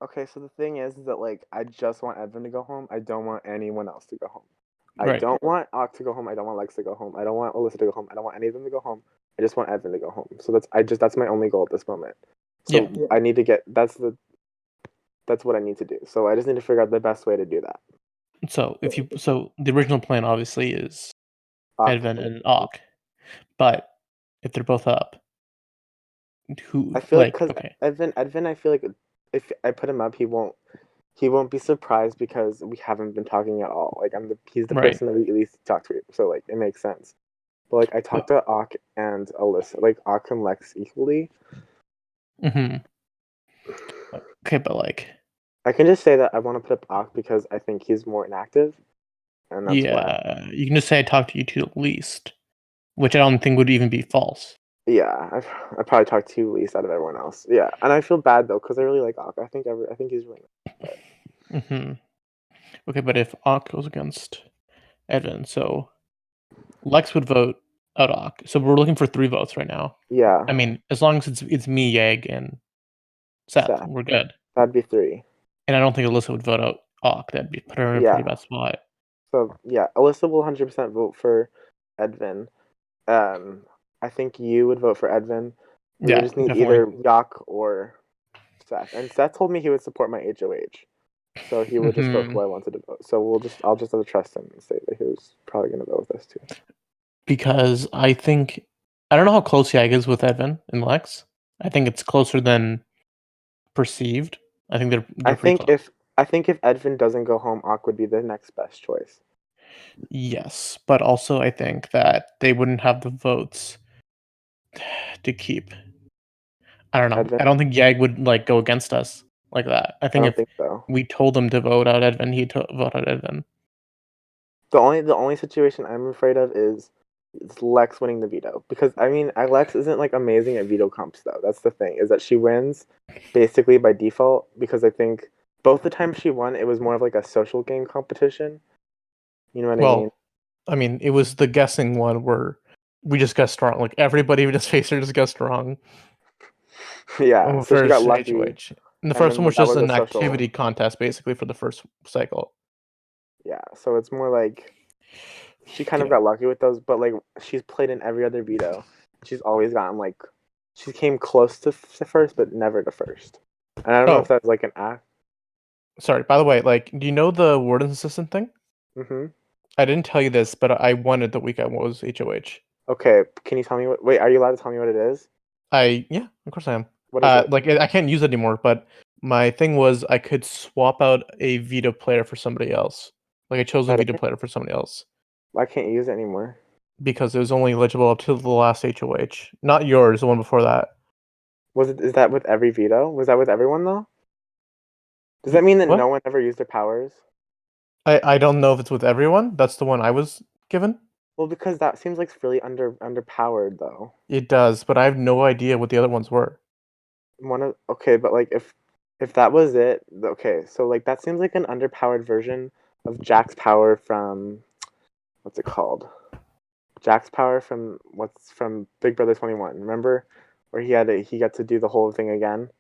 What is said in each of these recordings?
Okay, so the thing is that like I just want Edvin to go home. I don't want anyone else to go home. I Right. don't want Ock to go home. I don't want Lex to go home. I don't want Alyssa to go home. I don't want any of them to go home. I just want Edvin to go home. So that's my only goal at this moment. Yeah. So I need to get that's what I need to do. So I just need to figure out the best way to do that. So the original plan obviously is Ock. Edvin and Ook, but if they're both up, I who feel like because okay, Edvin, I feel like if I put him up, he won't be surprised because we haven't been talking at all. Like he's the right? person that we at least talk to. So like it makes sense. But like I But talked to Ock and Alyssa, like Ock and Lex equally. hmm okay, but like I can just say that I want to put up Ock because I think he's more inactive, and that's why. yeah, you can just say I talked to you two at least, which I don't think would even be false. Yeah, I probably talked to you least out of everyone else. Yeah, and I feel bad though because I really like Ock. I think he's really nice. But hmm Okay, but if Ook goes against Edvin, so Lex would vote out Ook. So we're looking for 3 votes right now. yeah, I mean, as long as it's me, Yag, and Seth, Seth, we're good. that'd be three. And I don't think Alyssa would vote out Ook. That'd be put her in a pretty Yeah, bad spot. so yeah, Alyssa will 100% vote for Edvin. Um, I think you would vote for Edvin. We would Yeah, just need definitely. either Yak or Seth. And Seth told me he would support my HOH. So he would just vote hmm who I wanted to vote. So I'll just have to trust him and say that he was probably gonna vote with us too. Because I don't know how close Yag is with Edvin and Lex. I think it's closer than perceived. I think I they're pretty think close. if I think if Edvin doesn't go home, Ak would be the next best choice. Yes, but also I think that they wouldn't have the votes to keep. I don't know. I Edvin, don't think Yag would like go against us like that. I I think don't if think so. we told him to vote out Edvin, he'd vote out Edvin. The only situation I'm afraid of is Lex winning the veto because I mean Lex isn't like amazing at veto comps though. That's the thing is that she wins basically by default because I think both the times she won it was more of like a social game competition. You know what I mean? Well, I mean, it was the guessing one where we just guessed wrong. Like everybody just faced her just guessed wrong on Yeah. the So she got first lucky, HOH. And the and first then one was that just was a an social. activity contest basically for the first cycle. Yeah. So it's more like she kind of Okay. got lucky with those, but like she's played in every other veto. She's always gotten like she came close to first, but never to first. And I don't know if Oh, that's like an act. sorry. By the way, like, do you know the warden's assistant thing? Mm-hmm. I didn't tell you this, but I won it the week I was HOH. Okay, can you tell me what? Wait, are you allowed to tell me what it is? Yeah, of course I am. What is it? Like I can't use it anymore, but my thing was I could swap out a Vita player for somebody else. Like I chose a Vita Really? player for somebody else I can't use it anymore. because it was only eligible up to the last HOH. Not yours, the one before that. Was it? Is that with every veto? Was that with everyone though? Does that mean that What? no one ever used their powers? I don't know if it's with everyone. That's the one I was given. Well, because that seems like it's really underpowered though. It does, but I have no idea what the other ones were. Okay, but like if that was it, okay, so like that seems like an underpowered version of Jack's power from what's it called? Jack's power from what's from Big Brother 21. Remember where he got to do the whole thing again?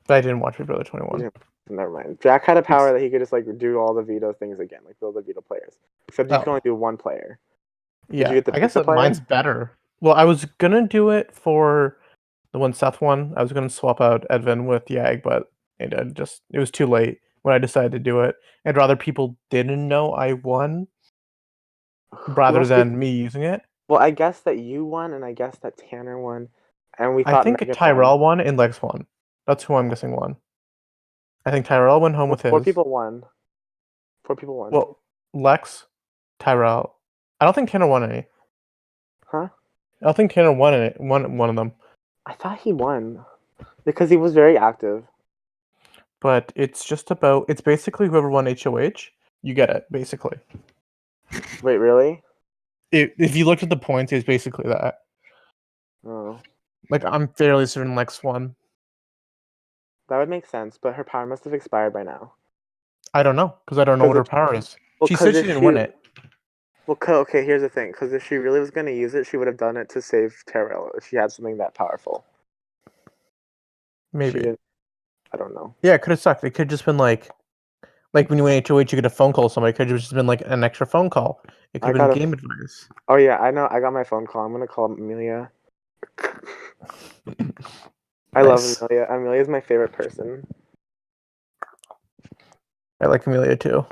But I didn't watch Big Brother 21. Yeah, never mind. Jack had a It's power that he could just like do all the veto things again, like build the veto players. Except you can oh only do one player. Did you yeah, get the I guess pizza that player? mine's better. Well, I was gonna do it for the one Seth won. I was gonna swap out Edvin with Yag, but it was too late when I decided to do it. I'd rather people didn't know I won rather Well, than me using it. well, I guess that you won, and I guess that Tanner won, and we I thought think Megan won. Tyrell won and Lex won. That's who I'm guessing won. I think Tyrell went home Well, with four his. people won. Four people won. Well, Lex, Tyrell. I don't think Tanner won any. Huh? I don't think Tanner won any. Won one of them. I thought he won because he was very active. But it's just about. It's basically whoever won HOH, you get it basically. Wait, really? If you looked at the points, it's basically that. Oh, Like I'm fairly certain Lex won. that would make sense, but her power must have expired by now. I don't know because I don't know Because what if her power is. well, She because said she if didn't she win it. well, okay, here's the thing. Because if she really was gonna use it, she would have done it to save Terrell. If she had something that powerful, she Maybe. didn't. I don't know. Yeah, it could have sucked. It could have just been like when you went HOH, you get a phone call. Somebody could have just been like an extra phone call. It could I have been got a. game advice. Oh yeah, I know. I got my phone call. I'm gonna call Amelia. I love Nice. Amelia. Amelia is my favorite person. I like Amelia too.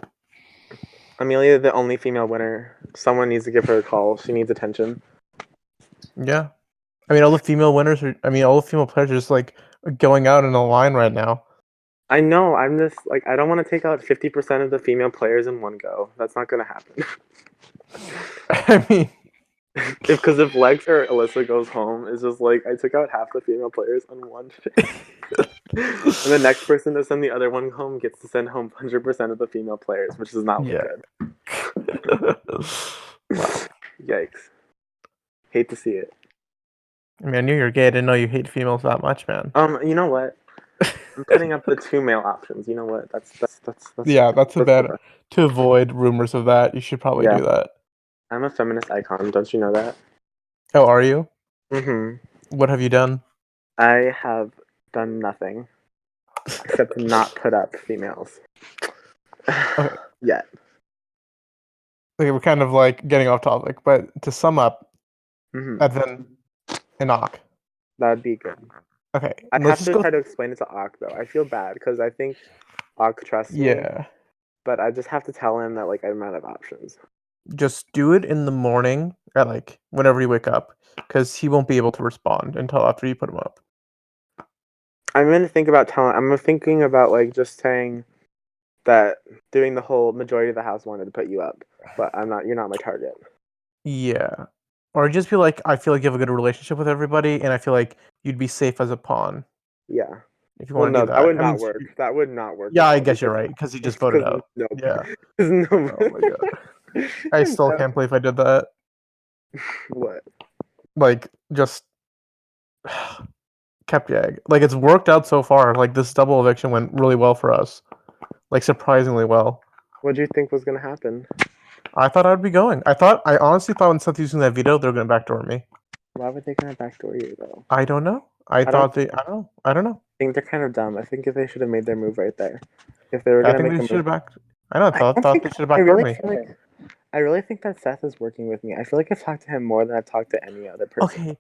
Amelia, the only female winner. Someone needs to give her a call. She needs attention. Yeah. I mean, all the female winners are. I mean, all the female players are just like going out in a line right now. I know. I'm just like I don't want to take out 50% of the female players in one go. That's not gonna happen. I mean, if Lex or Alyssa goes home, it's just like I took out half the female players on one day. And the next person to send the other one home gets to send home 100% of the female players, which does not look yeah. good. Wow. Yikes. Hate to see it. I mean, I knew you were gay. I didn't know you hate females that much, man. You know what? I'm putting up the two male options. You know what? Yeah, that's a that's the bad best. to avoid rumors of that. You should probably Yeah. do that. I'm a feminist icon. Don't you know that? Oh, are you? Mm-hmm. What have you done? I have done nothing except not put up females. Okay, Yet. okay, we're kind of like getting off topic, but to sum up, Mm-hmm. Edvin and Ak. That'd be good. Okay, I let's have just to go. try to explain it to Ak though. I feel bad because I think Ak trusts me, Yeah, but I just have to tell him that like I'm out of options. just do it in the morning or like whenever you wake up, because he won't be able to respond until after you put him up. I'm gonna think about telling. I'm thinking about like just saying that doing the whole majority of the house wanted to put you up, but I'm not. You're not my target. Yeah, or just be like, I feel like you have a good relationship with everybody, and I feel like you'd be safe as a pawn Yeah. if you Well, want to no, do that that. would I mean, not work. That would not work yeah, at I all guess you're because right because he just voted because out. no, Yeah. 'cause no. Oh my god. I still can't believe I did that. What? Like, just kept Yag. Like, it's worked out so far. Like, this double eviction went really well for us. Like, surprisingly well. What do you think was gonna happen? I thought I'd be going. I honestly thought when Seth using that veto, they were gonna backdoor me. Why would they kind of backdoor you though? I don't know. I I don't thought they. I don't know. I don't know. think they're kind of dumb. I think if they should have made their move right there, if they were I gonna think make they a should move, have backed. I know. I I don't thought think. they should have I backdoored really me. feel like. I really think that Seth is working with me. I feel like I've talked to him more than I've talked to any other person Okay,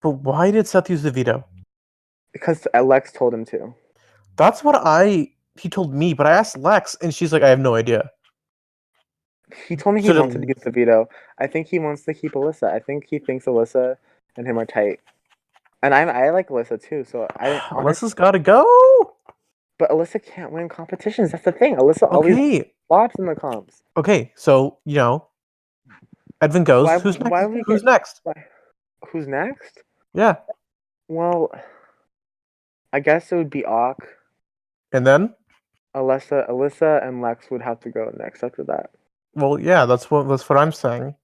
but why did Seth use the veto? because Lex told him to. That's what I. He told me, but I asked Lex, and she's like, I have no idea. He told me he So wanted to then, use the veto. I think he wants to keep Alyssa. I think he thinks Alyssa and him are tight. And I like Alyssa too, so I honestly, Alyssa's got to go. but Alyssa can't win competitions. That's the thing. Alyssa always Okay, flops in the comps. okay. So Edvin goes. Who's Why next? would we Who's get next? why, who's next? Yeah, Well, I guess it would be Auk, and then, Alyssa, and Lex would have to go next after that. well, yeah, that's what I'm saying.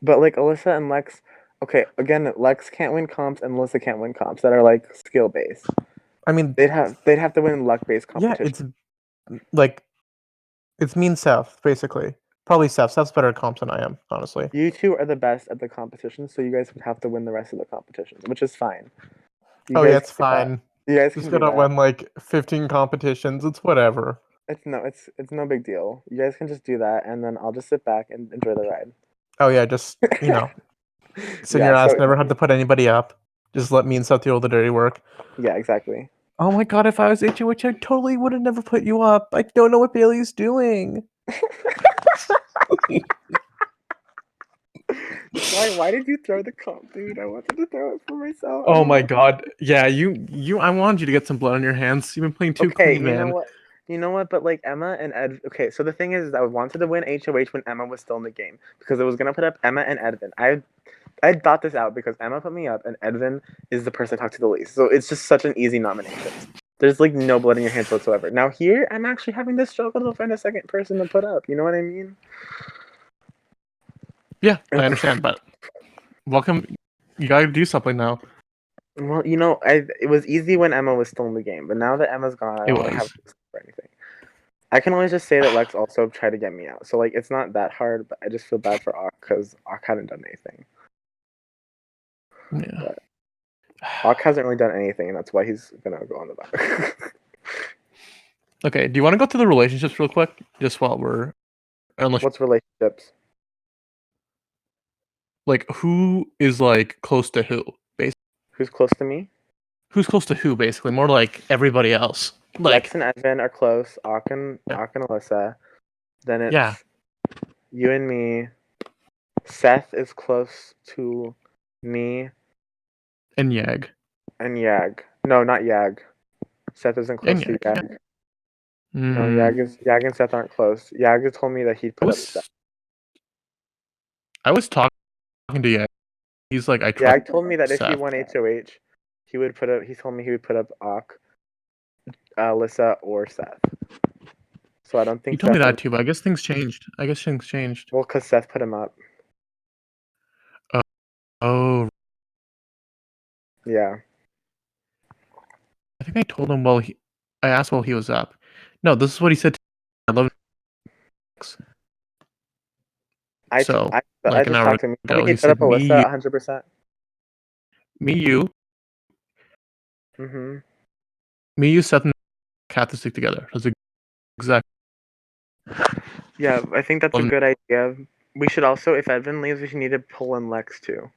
But like Alyssa and Lex, okay, again, Lex can't win comps and Alyssa can't win comps that are like skill based. I mean, They'd have to win luck based yeah, competition. it's like it's me and Seth basically. Probably Seth. Seth's better at comps than I am, honestly. You two are the best at the competition, so you guys would have to win the rest of the competitions, which is fine. You Oh yeah, guys it's can do that. fine. You guys Just can do gotta that. win like 15 competitions. It's whatever. It's no big deal. You guys can just do that, and then I'll just sit back and enjoy the ride. Oh yeah, just sit in Yeah. your ass. So Never had to put anybody up. Just let me and Seth do all the dirty work. yeah, exactly. Oh my god, if I was HOH, I totally would have never put you up. I don't know what Bailey's doing. Why did you throw the comp, dude? I wanted to throw it for myself. I Oh don't my know. god. Yeah, I wanted you to get some blood on your hands. You've been playing too Okay, clean, man. you know what? But like Emma and Ed. Okay, so the thing is, I wanted to win HOH when Emma was still in the game because I was gonna put up Emma and Edvin. I thought this out because Emma put me up and Edvin is the person I talked to the least. So it's just such an easy nomination. There's like no blood in your hands whatsoever. Now here, I'm actually having to struggle to find a second person to put up. You know what I mean? Yeah, I understand, but welcome. You gotta do something now. Well, it was easy when Emma was still in the game, but now that Emma's gone, I It don't really have was. for anything. I can always just say that Lex also tried to get me out. So like it's not that hard, but I just feel bad for Ak because Ak hadn't done anything. Yeah. But Ak hasn't really done anything, and that's why he's gonna go on the back. Okay, do you want to go through the relationships real quick, just while we're unless What's relationships? like who is like close to who? Basically, Who's close to me? who's close to who? Basically, more like everybody else. Lex Like, and Edvin are close. yeah, Ak and Alyssa. Then yeah, it's you and me. Seth is close to me and Yag, and Yag. No, not Yag. Seth isn't and close to Yag. Yeah. Yag. No, Mm, Yag and Seth aren't close. Yag has told me that he'd I put up Seth. was I was talking to Yag. He's like, I trust Yag told me that if he Seth. won HOH, he would put up. He told me he would put up Ak, Alyssa, or Seth. So I don't He think told me Seth is. that too, but I guess things changed. Well, because Seth put him up. Oh, oh, Yeah. I think I told him I asked while he was up. No, this is what he said. I love X. So, I like an just hour talked to him. He told me ago, he he'd put up said, Alyssa 100%. you, Mm-hmm. me, you, Seth, and Kat to stick together. That's exactly. Yeah, I think that's a good idea. We should also, if Edvin leaves, we should need to pull in Lex too.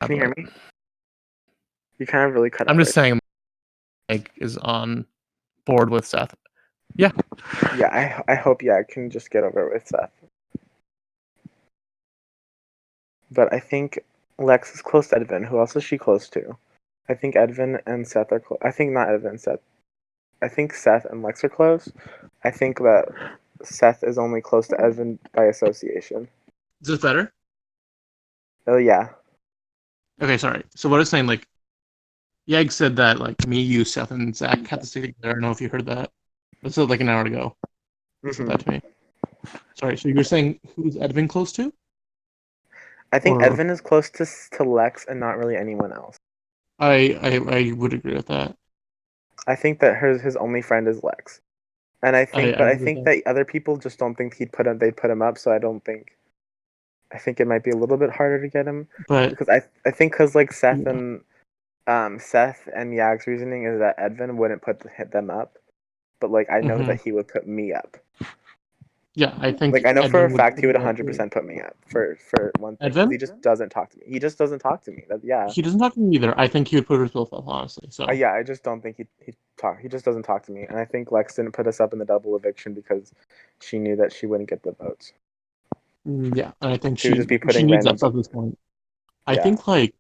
Can you hear But me? You kind of really cut I'm out just right saying, like, is on board with Seth. Yeah, there. Yeah, I hope I can just get over it with Seth. But I think Lex is close to Edvin. Who else is she close to? I think Edvin and Seth are close. I think not Edvin, Seth. I think Seth and Lex are close. I think that Seth is only close to Edvin by association. is this better? Oh, yeah. Okay, sorry. So what I was saying, like, Yeg said that, like, me, you, Seth, and Zach had to stick together. I don't know if you heard that. That said like an hour ago. He said that Mm-hmm. to me. Sorry. So you're saying who's Edvin close to, I think or Edvin is close to Lex and not really anyone else. I would agree with that. I think that his only friend is Lex. And I I agree with think that. that other people just don't think they'd put him up. So I think it might be a little bit harder to get him But because I think because like yeah. Seth and Yag's reasoning is that Edvin wouldn't hit them up, but like I know Hmm. that he would put me up. Yeah, I think Like I know for a Edvin would fact put he would you up too. 100% put me up for one thing because Edvin? he just doesn't talk to me. He just doesn't talk to me. Yeah. He doesn't talk to me either. I think he would put himself up, honestly. So Yeah, I just don't think he talk. He just doesn't talk to me, and I think Lex didn't put us up in the double eviction because she knew that she wouldn't get the votes. yeah, and I think She would just be she putting needs random us at people. this point. I Yeah, think like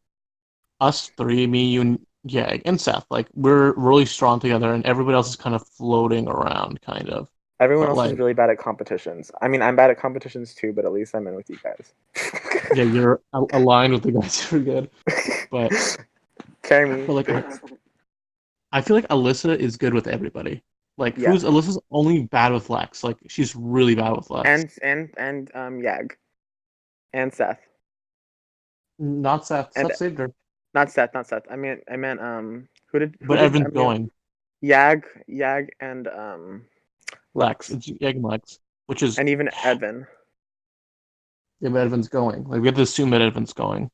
us three, me, you, and Yag, and Seth, like we're really strong together, and everybody else is kind of floating around, kind of. everyone But else is like, really bad at competitions. I mean, I'm bad at competitions too, but at least I'm in with you guys. yeah, you're aligned with the guys who are good. But Carry me. but like I feel like Alyssa is good with everybody. Like Yeah, who's Alyssa's only bad with Lex. Like she's really bad with Lex. and Yag and Seth Not Seth. and Seth saved her. Not Seth. I meant who But did Evan's going. Yag and Lex. Lex It's Egg and Lex. Which is and even Edvin. yeah, but Evan's going. Like we have to assume that Evan's going,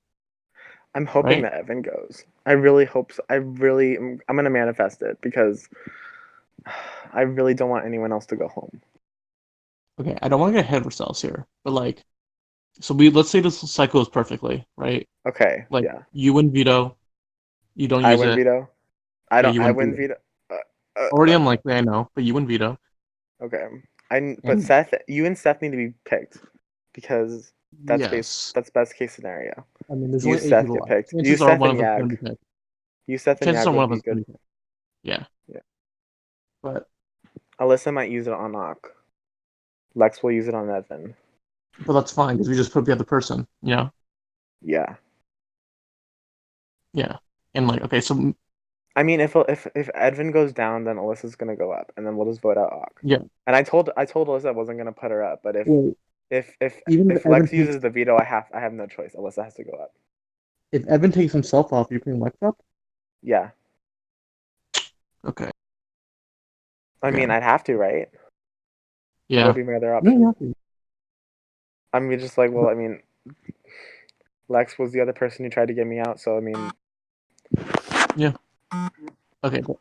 I'm hoping right? that Evan goes. I really hope so. I'm gonna manifest it because I really don't want anyone else to go home. Okay, I don't want to get ahead of ourselves here, but like, so we let's say this cycle is perfectly right. Okay, Like yeah. you win veto, you don't I use win it. veto. Yeah, you I win win veto. veto. Uh, Already unlikely, I know, but you win veto, okay. But and You and Seth need to be picked because yes, that's best case scenario. I mean there's You only eight Seth people get left. picked. You Chances are Seth one and of us is going Yag. to be picked. You Seth and Chances Yag are one would of us be is going good. to be picked. Yeah, Yeah. but Alyssa might use it on Nock. Lex will use it on Evan. that's fine because we just put the other person. You know? Yeah. Yeah, and like okay, so I mean, if Edvin goes down, then Alyssa's gonna go up, and then we'll just vote out Ok. yeah, And I told Alyssa I wasn't gonna put her up, but well, even if if Evan Lex takes uses the veto, I have no choice. Alyssa has to go up. if Evan takes himself off, you're putting Lex up. Yeah, Okay. I mean, Yeah. I'd have to, right? What would Yeah. be my other No, you option? have to. I'm just like, well, I mean, Lex was the other person who tried to get me out. So I mean, Yeah. Okay, but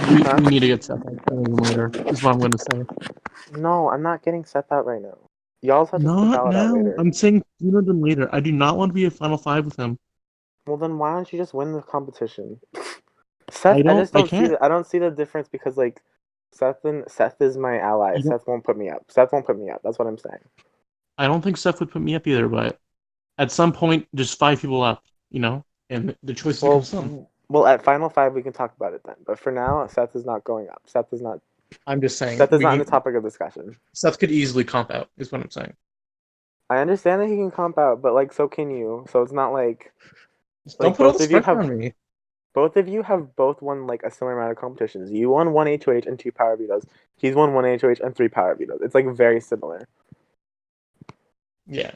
we huh? need to get Seth out sooner than later. Is what I'm going to say. No, I'm not getting Seth out right now. Y'all have to Not battle it out now. later. I'm saying sooner than later. I do not want to be a Final Five with him. Well, then why don't you just win the competition? I Seth, I don't. just I don't see can't. the. I don't see the difference because like, Seth is my ally. I don't. Seth won't put me up. Seth won't put me up. That's what I'm saying. I don't think Seth would put me up either. But at some point, there's five people left. And the choices become Well, slim. well, at Final Five we can talk about it then. But for now, Seth is not going up. Seth is not. I'm just saying Seth is not in the topic of discussion. Seth could easily comp out. Is what I'm saying. I understand that he can comp out, but like so can you. So it's not Just don't like put all this pressure on me. both of you have both won like a similar amount of competitions. You won one HOH and two power vetoes. He's won one HOH and three power vetoes. It's like very similar. Yeah,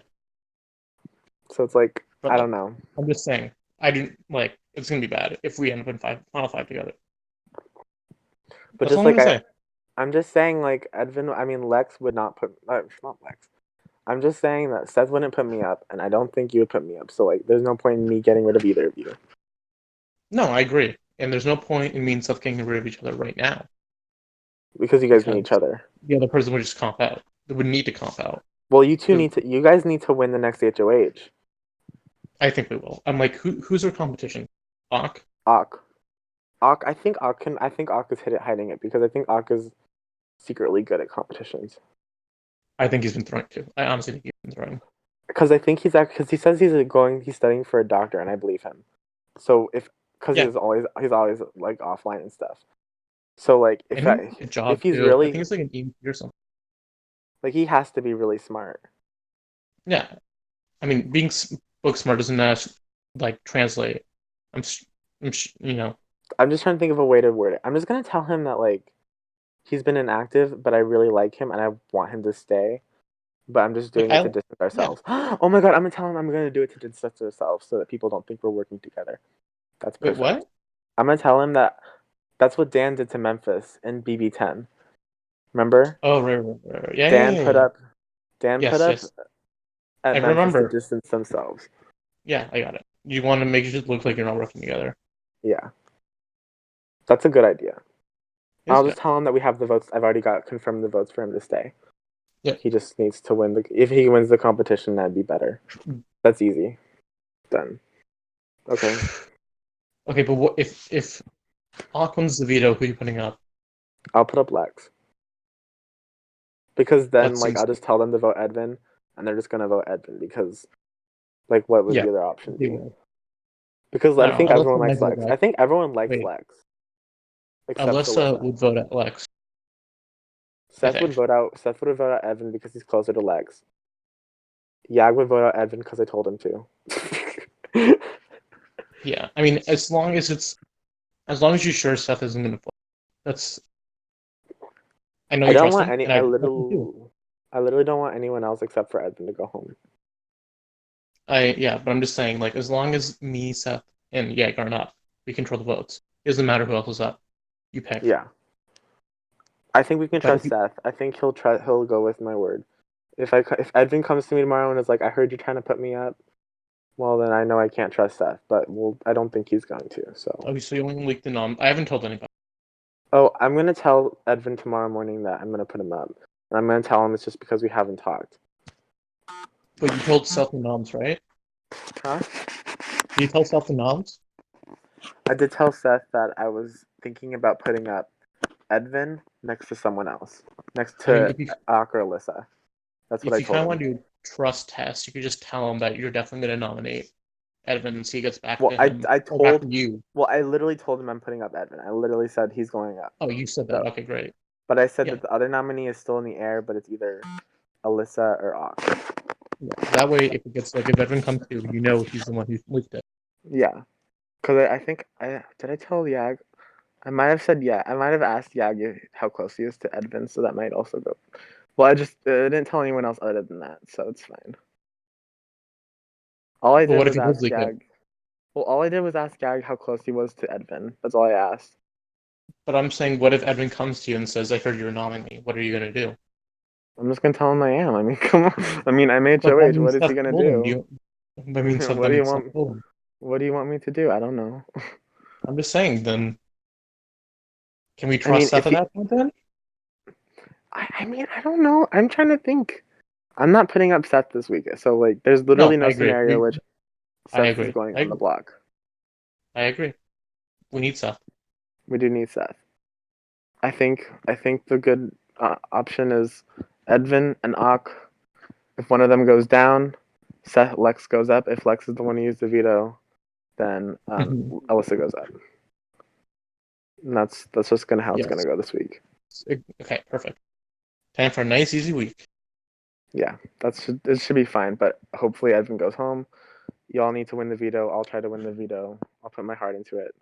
So it's like but I like, don't know. I'm just saying. I didn't like. It's gonna be bad if we end up in final five together. But That's just all I'm like gonna say. I'm just saying like Edvin. I mean Lex would not put not Lex. I'm just saying that Seth wouldn't put me up, and I don't think you would put me up. So like, there's no point in me getting rid of either of you No, I agree. And there's no point in me and Seth getting rid of each other right now because you guys need each because other. the other person would just comp out. They would need to comp out. Well, you two Because need to. You guys need to win the next HOH. I think we will. I'm like, who's our competition? Bach? Ak. Ak. I think Ak can. I think Ak is hiding it because I think Ak is secretly good at competitions. I think he's been throwing too. I honestly think he's been throwing. Because I think because he says he's studying for a doctor, and I believe him. So if because Yeah, he's always like offline and stuff. So like and he a job if he's too. I really think it's like an EMT or something. like he has to be really smart. Yeah, I mean, being book smart doesn't like translate. I'm, I'm just trying to think of a way to word it. I'm just gonna tell him that like he's been inactive, but I really like him and I want him to stay. But I'm just like doing it I to distance yeah. ourselves. Oh my god, I'm gonna tell him I'm gonna do it to distance ourselves so that people don't think we're working together. That's Wait, perfect. what? I'm gonna tell him that that's what Dan did to Memphis in BB10. Remember? Oh, right. Yeah, yeah, Dan yeah, put yeah. up Dan put Yes, up yes. at I Memphis to remember. distance themselves. Yeah, I got it. You want to make it look like you're not working together. Yeah. That's a good idea. It's I'll good. just tell him that we have the votes. I've already got confirmed the votes for him to stay. Yeah. He just needs to win the. If he wins the competition, that'd be better. That's easy. Done. Okay. Okay, but what if Hawk wins the veto? Who are you putting up? I'll put up Lex because That then like seems I'll just tell them to vote Edvin, and they're just gonna vote Edvin because like what would yeah. the other option They be? will. Because I I don't know. think everyone Alyssa might likes vote Lex. I Lex. think everyone likes Wait, Lex except Alyssa Alyssa. would vote at Lex. I Seth would think. vote out. Seth would vote out Evan because he's closer to Lex. Yag would vote out Edvin because I told him to. Yeah. I mean, as long as you're sure Seth isn't going to play. That's. I know I you don't trust want him, any. and I trust him too. I literally don't want anyone else except for Edvin to go home. Yeah, but I'm just saying, like, as long as me, Seth, and Yag are not, we control the votes. It doesn't matter who else is up. You pick. Yeah, I think we can But trust Seth. I think he'll try. He'll go with my word. If Edvin comes to me tomorrow and is like, "I heard you trying to put me up," well, then I know I can't trust Seth. But I don't think he's going to. So, okay, so you only leaked the nom. I haven't told anybody. oh, I'm gonna tell Edvin tomorrow morning that I'm gonna put him up, and I'm gonna tell him it's just because we haven't talked. But you told Seth the noms, right? Huh? Did you tell Seth the noms? I did tell Seth that I was thinking about putting up Edvin next to someone else, next I mean, to Ak or Alyssa. That's what if I you kind told of want him. to do a trust test, you could just tell him that you're definitely going to nominate Edvin and see he gets back Well, to him I or back to told. you. Well, I literally told him I'm putting up Edvin. I literally said he's going up. Oh, you said that. So, Okay, great. but I said Yeah. that the other nominee is still in the air, but it's either Alyssa or Ak. Yeah. That way, if it gets like if Edvin comes to, you know he's the one who leaked it. Yeah, because I think I did. I tell Yag. I might have said yeah. I might have asked Yag how close he is to Edvin, so that might also go. Well, I just didn't tell anyone else other than that, so it's fine. All I But did what if was he does ask leak it? Yag. Well, all I did was ask Gag how close he was to Edvin. That's all I asked. But I'm saying, what if Edvin comes to you and says, "I heard you're nominating"? What are you gonna do? I'm just gonna tell him I am. I mean, come on. I mean, I'm But that HOH. means What is he Seth gonna told him. Do do? you? I mean, so what do then you it's not want? voting. What do you want me to do? I don't know. I'm just saying, then can we I mean, trust Seth if at you, that point then? I mean, I don't know. I'm trying to think. I'm not putting up Seth this week, so like, there's No, literally I no agree. scenario which I Seth is agree. going on the block. I agree. We need Seth. We do need Seth. I think the good option is Edvin and Ak. If one of them goes down, Lex goes up. If Lex is the one who used the veto, then Alyssa goes up. And that's just gonna how it's gonna Yes. go this week. Okay, perfect. Time for a nice, easy week. Yeah, it should be fine. But hopefully Edvin goes home. Y'all need to win the veto. I'll try to win the veto. I'll put my heart into it.